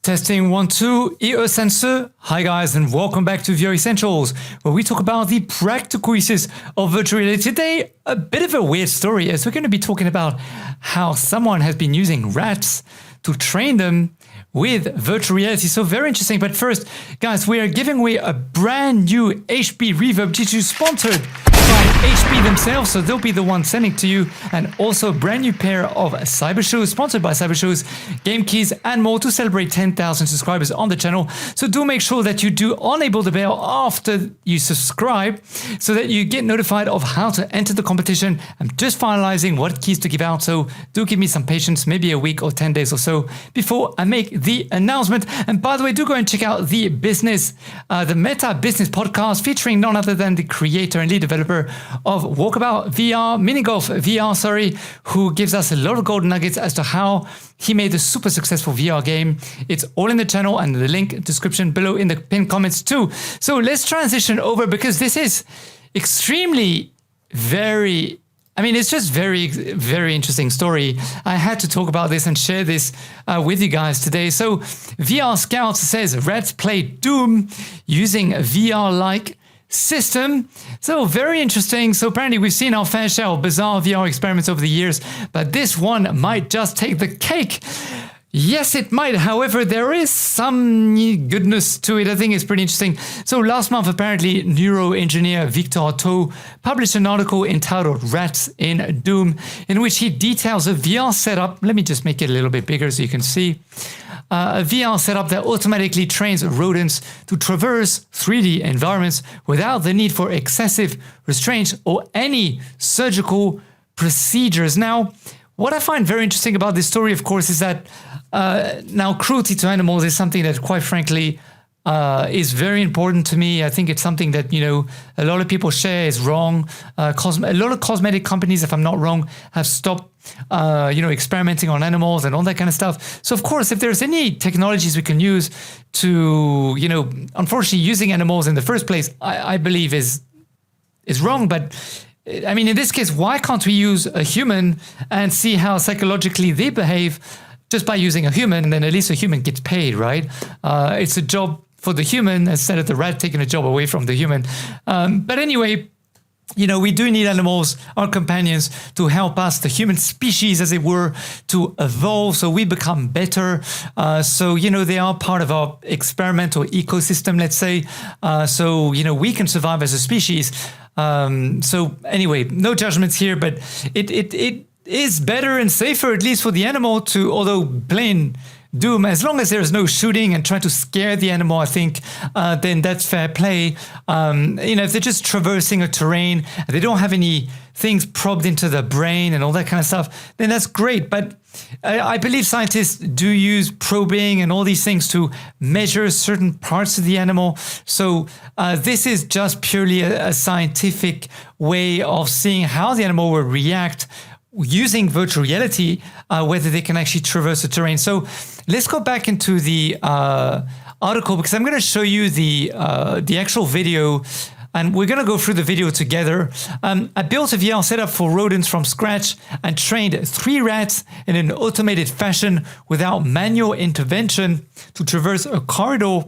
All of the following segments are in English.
Testing 1, 2, ear sensor. Hi guys and welcome back to VR Essentials, where we talk about the practical uses of virtual reality. Today, a bit of a weird story as we're going to be talking about how someone has been using rats to train them with virtual reality. So very interesting. But first, guys, we are giving away a brand new HP Reverb G2 sponsored by HP themselves. So they'll be the one sending to you, and also a brand new pair of cybershoes sponsored by cybershoes, Gamekeys and more to celebrate 10,000 subscribers on the channel. So do make sure that you do enable the bell after you subscribe so that you get notified of how to enter the competition. I'm just finalizing what keys to give out. So do give me some patience, maybe a week or 10 days or so before I make the announcement. And by the way, do go and check out the Meta Business podcast featuring none other than the creator and lead developer of Walkabout VR, Mini Golf VR, who gives us a lot of golden nuggets as to how he made a super successful VR game. It's all in the channel and the link description below in the pinned comments too. So let's transition over, because this is extremely it's just very interesting story. I had to talk about this and share this with you guys today. So VR Scout says rats play Doom using a VR-like system. So very interesting. So apparently we've seen our fair share of bizarre VR experiments over the years, but this one might just take the cake. Yes, it might. However, there is some goodness to it. I think it's pretty interesting. So last month, apparently, neuroengineer Victor Tau published an article entitled Rats in Doom, in which he details a VR setup. Let me just make it a little bit bigger so you can see. A VR setup that automatically trains rodents to traverse 3D environments without the need for excessive restraints or any surgical procedures. Now, what I find very interesting about this story, of course, is that now cruelty to animals is something that, quite frankly, is very important to me. I think it's something that, a lot of people share is wrong. A lot of cosmetic companies, if I'm not wrong, have stopped, experimenting on animals and all that kind of stuff. So, of course, if there's any technologies we can use to, unfortunately, using animals in the first place, I believe is wrong. But I mean, in this case, why can't we use a human and see how psychologically they behave just by using a human, and then at least a human gets paid, right? It's a job for the human instead of the rat taking a job away from the human. But anyway, we do need animals, our companions, to help us, the human species, as it were, to evolve so we become better. They are part of our experimental ecosystem, let's say. We can survive as a species. So anyway, no judgments here, but it is better and safer, at least for the animal, although playing Doom, as long as there's no shooting and trying to scare the animal, I think, then that's fair play. If they're just traversing a terrain, and they don't have any things probed into the brain and all that kind of stuff, then that's great. But I believe scientists do use probing and all these things to measure certain parts of the animal. So this is just purely a scientific way of seeing how the animal will react using virtual reality, whether they can actually traverse the terrain. So let's go back into the article, because I'm going to show you the actual video, and we're going to go through the video together. I built a VR setup for rodents from scratch and trained 3 rats in an automated fashion without manual intervention to traverse a corridor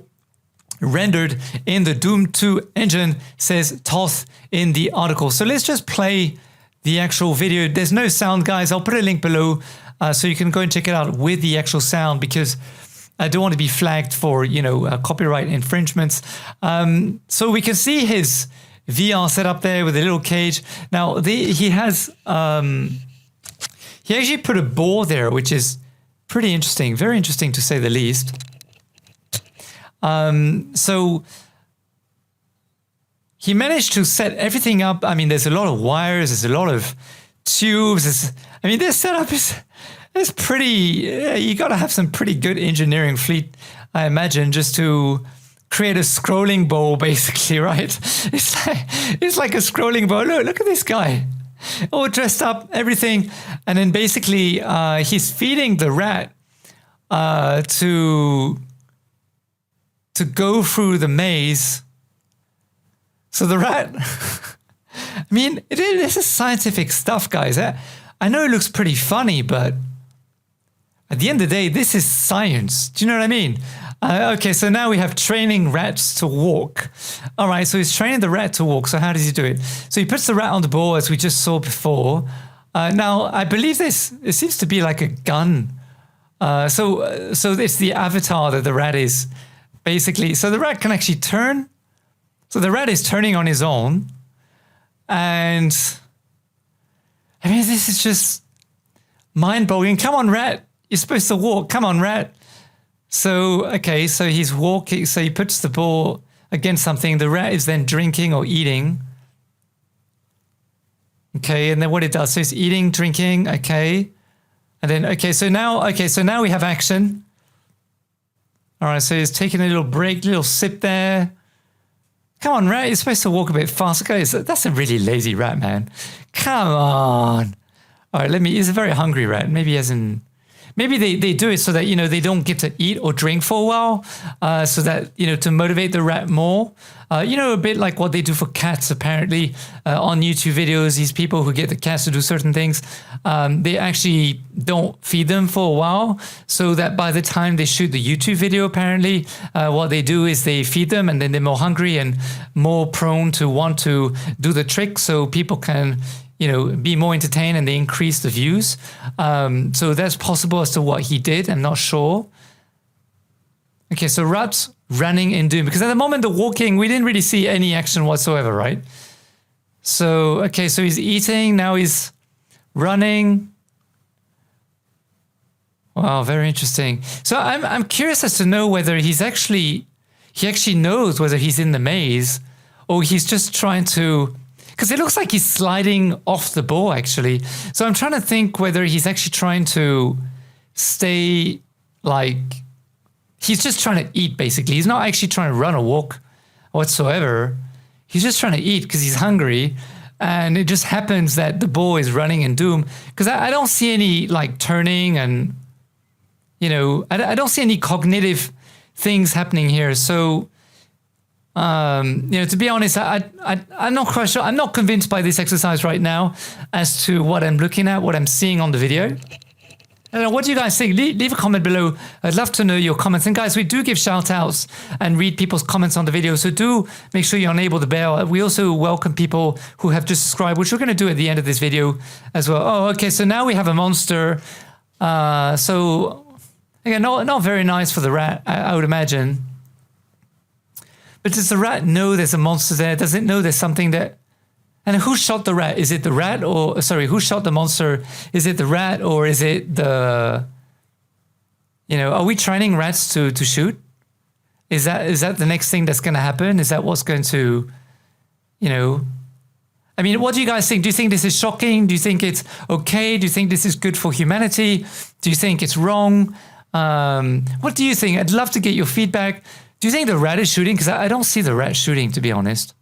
rendered in the Doom 2 engine, says Toth in the article. So let's just play the actual video. There's no sound, guys. I'll put a link below so you can go and check it out with the actual sound, because I don't want to be flagged for, copyright infringements. So we can see his VR setup there with a little cage. Now, he actually put a ball there, which is pretty interesting, very interesting to say the least. So he managed to set everything up. I mean, there's a lot of wires, there's a lot of tubes. This setup is pretty, you got to have some pretty good engineering fleet, I imagine, just to create a scrolling ball, basically, right? It's like a scrolling ball. Look at this guy, all dressed up, everything. And then basically he's feeding the rat to go through the maze. So the rat, this is scientific stuff, guys. I know it looks pretty funny, but At the end of the day, this is science. Do you know what I mean? Okay, so now we have training rats to walk. All right, so he's training the rat to walk. So how does he do it? So he puts the rat on the ball, as we just saw before. Now, I believe it seems to be like a gun. So it's the avatar that the rat is basically. So the rat can actually turn. So the rat is turning on his own. And I mean, this is just mind-blowing. Come on, rat. You're supposed to walk. Come on, rat. So, okay, so he's walking. So he puts the ball against something. The rat is then drinking or eating. Okay, and then what it does, so it's eating, drinking, okay. And then, okay, so now we have action. All right, so he's taking a little break, little sip there. Come on, rat, you're supposed to walk a bit faster. Guys, that's a really lazy rat, man. Come on. All right, he's a very hungry rat. Maybe he hasn't, maybe they do it so that, they don't get to eat or drink for a while, so that, to motivate the rat more. A bit like what they do for cats, apparently, on YouTube videos. These people who get the cats to do certain things, they actually don't feed them for a while, so that by the time they shoot the YouTube video, apparently, what they do is they feed them, and then they're more hungry and more prone to want to do the trick, so people can, be more entertained, and they increase the views. So that's possible as to what he did. I'm not sure. Okay, so rats running in Doom, because at the moment the walking, we didn't really see any action whatsoever, right? So, okay, so he's eating, now he's running. Wow, very interesting. So I'm curious as to know whether he actually knows whether he's in the maze, or he's just trying to, because it looks like he's sliding off the ball, actually. So I'm trying to think whether he's actually trying to stay, like, he's just trying to eat, basically. He's not actually trying to run or walk whatsoever. He's just trying to eat because he's hungry. And it just happens that the ball is running in Doom. Because I don't see any, like, turning and, I don't see any cognitive things happening here. So, to be honest, I'm not quite sure. I'm not convinced by this exercise right now as to what I'm looking at, what I'm seeing on the video. I don't know, what do you guys think? Leave a comment below. I'd love to know your comments. And guys, we do give shout outs and read people's comments on the video. So do make sure you enable the bell. We also welcome people who have just subscribed, which we're going to do at the end of this video as well. Oh, okay. So now we have a monster. So again, not very nice for the rat, I would imagine. But does the rat know there's a monster there? Does it know there's something that... And who shot the rat? Is it the rat or... Sorry, who shot the monster? Is it the rat or is it the... are we training rats to shoot? Is that the next thing that's going to happen? Is that what's going to... I mean, what do you guys think? Do you think this is shocking? Do you think it's okay? Do you think this is good for humanity? Do you think it's wrong? What do you think? I'd love to get your feedback. Do you think the rat is shooting? Because I don't see the rat shooting, to be honest.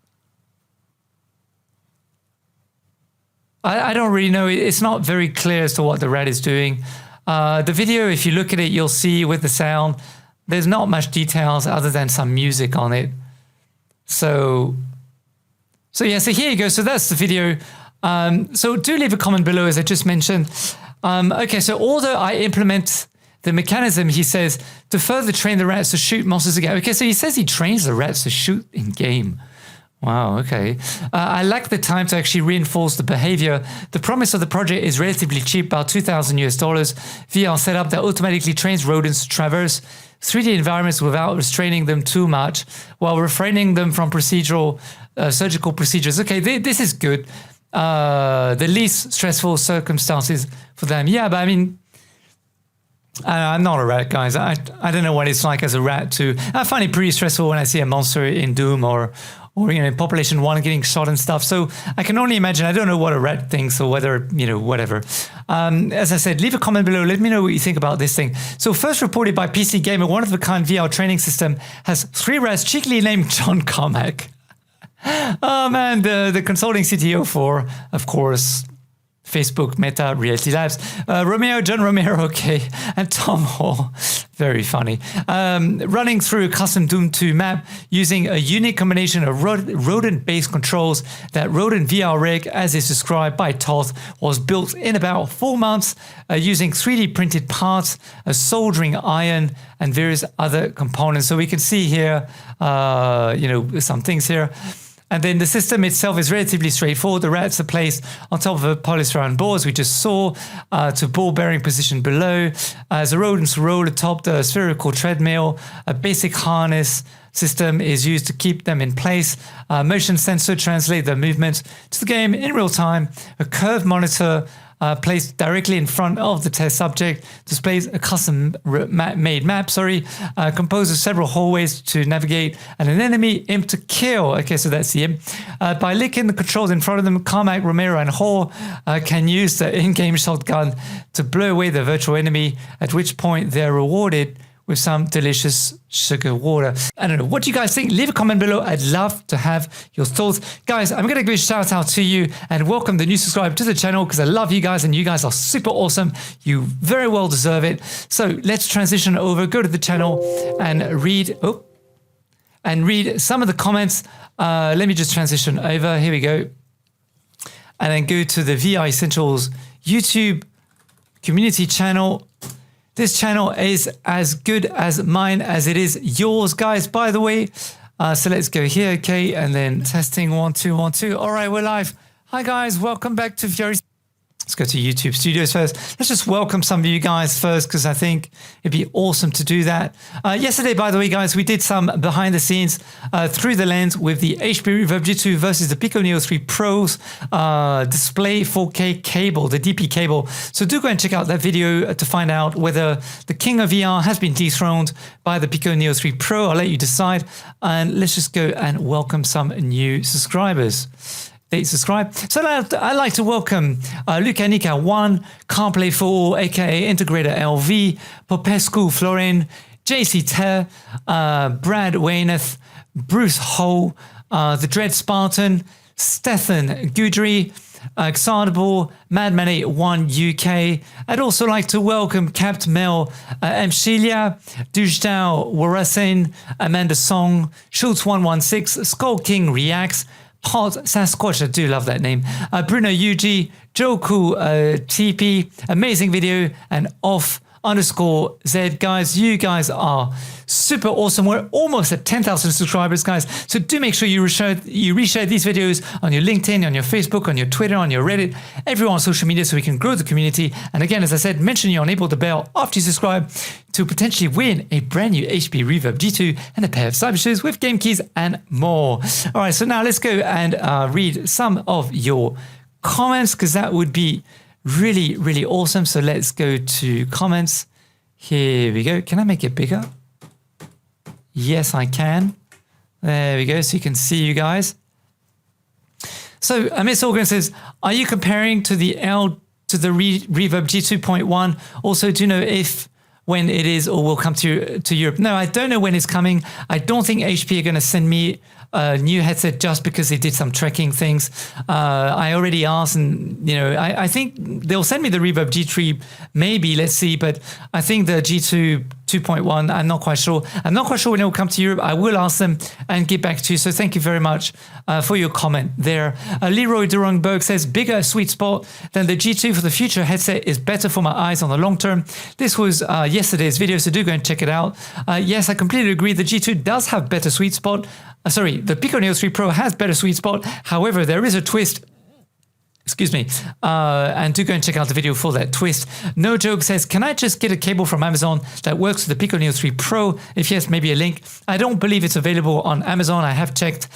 I don't really know. It's not very clear as to what the rat is doing. The video, if you look at it, you'll see with the sound, there's not much details other than some music on it. So yeah, so here you go. So that's the video. So do leave a comment below, as I just mentioned. Okay, so although I implement the mechanism, he says, to further train the rats to shoot monsters again. Okay, so he says he trains the rats to shoot in game. Wow, okay. I lack the time to actually reinforce the behavior. The promise of the project is relatively cheap, about $2,000 VR setup that automatically trains rodents to traverse 3D environments without restraining them too much, while refraining them from procedural surgical procedures. Okay, this is good. The least stressful circumstances for them. Yeah, but I mean, I'm not a rat, guys. I don't know what it's like as a rat too. I find it pretty stressful when I see a monster in Doom or in Population 1 getting shot and stuff. So I can only imagine. I don't know what a rat thinks or whether, whatever. As I said, leave a comment below. Let me know what you think about this thing. So first reported by PC Gamer, one-of-a-kind VR training system has 3 rats cheekily named John Carmack. Oh man, the consulting CTO for, of course, Facebook, Meta, Reality Labs, John Romero, okay, and Tom Hall. Very funny. Running through a custom Doom 2 map using a unique combination of rodent-based controls. That rodent VR rig, as is described by Toth, was built in about 4 months using 3D printed parts, a soldering iron, and various other components. So we can see here, some things here. And then the system itself is relatively straightforward. The rats are placed on top of a polystyrene board, as we just saw, to ball bearing position below. As the rodents roll atop the spherical treadmill, a basic harness system is used to keep them in place. Motion sensor translates the movement to the game in real time. A curve monitor placed directly in front of the test subject displays a custom-made map, composed of several hallways to navigate and an enemy imp to kill. Okay, so that's the imp. By licking the controls in front of them, Carmack, Romero, and Hall can use the in-game shotgun to blow away the virtual enemy, at which point they're rewarded with some delicious sugar water. I don't know. What do you guys think? Leave a comment below. I'd love to have your thoughts. Guys, I'm going to give a shout out to you and welcome the new subscriber to the channel because I love you guys and you guys are super awesome. You very well deserve it. So let's transition over, go to the channel and read some of the comments. Let me just transition over. Here we go. And then go to the VR Essentials YouTube community channel. This channel is as good as mine as it is yours, guys, by the way. So let's go here, okay, and then testing 1 2 1 2. All right, we're live. Hi, guys. Welcome back to Fury. Let's go to YouTube Studios first. Let's just welcome some of you guys first because I think it'd be awesome to do that. Yesterday, by the way, guys, we did some behind the scenes through the lens with the HP Reverb G2 versus the Pico Neo 3 Pro's display 4K cable, the DP cable. So do go and check out that video to find out whether the king of VR has been dethroned by the Pico Neo 3 Pro. I'll let you decide. And let's just go and welcome some new subscribers. They subscribe. So I'd like to welcome Luca Nika 1, CarPlay 4, aka Integrator LV, Popescu Florin, JC Ter, Brad Wayneth, Bruce Ho, the Dread Spartan, Stefan Gudry, Xardable, Madman81 UK. I'd also like to welcome Capt Mel Mshilia, Dujdao Warasin, Amanda Song, Schultz116, Skull King Reacts, Hot Sasquatch, I do love that name. Bruno Yuji, Joku TP, amazing video, and off_Z. Guys, you guys are super awesome. We're almost at 10,000 subscribers, guys. So do make sure you reshare these videos on your LinkedIn, on your Facebook, on your Twitter, on your Reddit, everywhere on social media so we can grow the community. And again, as I said, mention you enable the bell after you subscribe to potentially win a brand new HP Reverb G2 and a pair of cybershoes with Gamekeys and more. All right, so now let's go and read some of your comments because that would be really, really awesome. So let's go to comments. Here we go. Can I make it bigger? Yes, I can. There we go. So you can see you guys. So Miss Organ says, are you comparing to the Reverb G2.1? Also, do you know when it is or will come to Europe? No, I don't know when it's coming. I don't think HP are going to send me a new headset just because they did some tracking things. I already asked, and I think they'll send me the Reverb G3, maybe. Let's see, but I think the G2 2.1, I'm not quite sure. I'm not quite sure when it will come to Europe. I will ask them and get back to you. So thank you very much for your comment there. Leroy Durangberg says, bigger sweet spot than the G2 for the future headset is better for my eyes on the long term. This was yesterday's video, so do go and check it out. Yes, I completely agree. The G2 does have better sweet spot. The Pico Neo 3 Pro has better sweet spot. However, there is a twist. Excuse me. And do go and check out the video for that twist. No Joke says, can I just get a cable from Amazon that works with the Pico Neo 3 Pro? If yes, maybe a link. I don't believe it's available on Amazon. I have checked.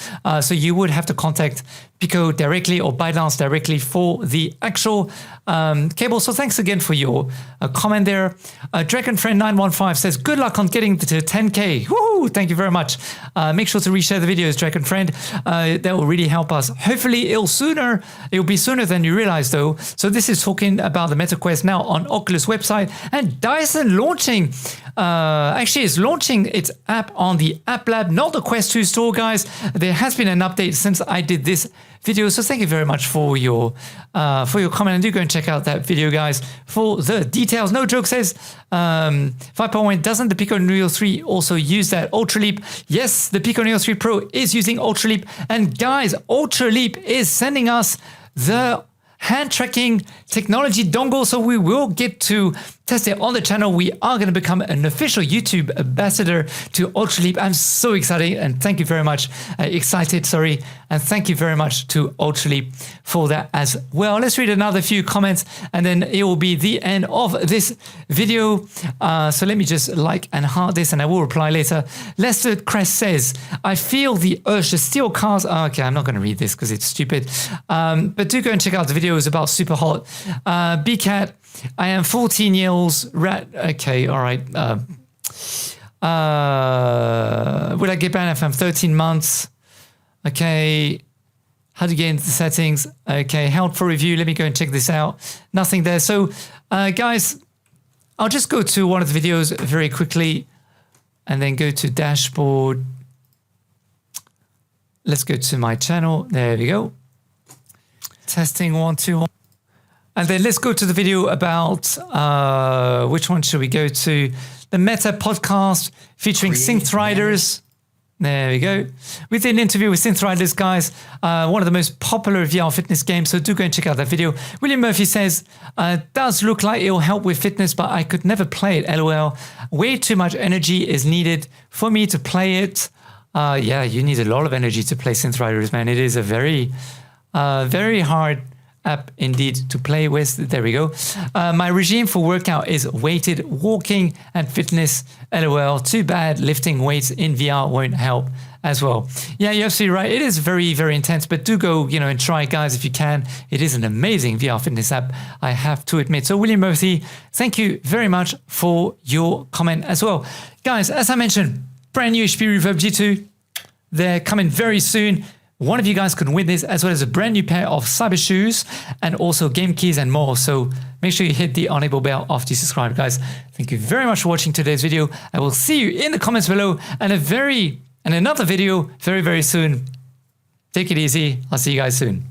So you would have to contact Pico directly or ByteDance directly for the actual cable. So thanks again for your comment there. DragonFriend915 says, good luck on getting to 10K. Woohoo! Thank you very much. Make sure to reshare the videos, DragonFriend. That will really help us. Hopefully it will be sooner sooner than you realize, though. So this is talking about the Meta Quest now on Oculus website, and Dyson launching. Actually, it's launching its app on the App Lab, not the Quest 2 store, guys. There has been an update since I did this video, so thank you very much for your comment, and do go and check out that video, guys, for the details. No Joke says 5.1, doesn't the Pico Neo 3 also use that Ultra Leap? Yes, the Pico Neo 3 Pro is using Ultra Leap, and guys, Ultra Leap is sending us the hand tracking technology dongle, so we will get to test it on the channel. We are going to become an official YouTube ambassador to Ultra Leap. I'm so excited, and thank you very much. And thank you very much to Ultra Leap for that as well. Let's read another few comments, and then it will be the end of this video. So let me just like and heart this, and I will reply later. Lester Crest says, I feel the urge to steal cars. Okay, I'm not going to read this because it's stupid. But do go and check out the video. It's about Super Hot. BCat, I am 14 years rat. Okay, all right. Would I get banned if I'm 13 months? Okay. How to get into the settings? Okay, held for review. Let me go and check this out. Nothing there. So, guys, I'll just go to one of the videos very quickly and then go to dashboard. Let's go to my channel. There we go. Testing 1, 2, 1. And then let's go to the video about, which one should we go to? The Meta podcast featuring Synth Riders. There we go. We did an interview with Synth Riders, guys. One of the most popular VR fitness games. So do go and check out that video. William Murphy says, does look like it'll help with fitness, but I could never play it, LOL. Way too much energy is needed for me to play it. Yeah, you need a lot of energy to play Synth Riders, man. It is a very, very hard app indeed to play with. There we go. My regime for workout is weighted walking and fitness. LOL. Too bad lifting weights in VR won't help as well. Yeah, you're absolutely right. It is very, very intense, but do go, and try it, guys, if you can. It is an amazing VR fitness app, I have to admit. So William Murphy, thank you very much for your comment as well. Guys, as I mentioned, brand new HP Reverb G2. They're coming very soon. One of you guys could win this, as well as a brand new pair of cybershoes and also Gamekeys and more. So make sure you hit the enable bell after you subscribe, guys. Thank you very much for watching today's video. I will see you in the comments below and another video very, very soon. Take it easy. I'll see you guys soon.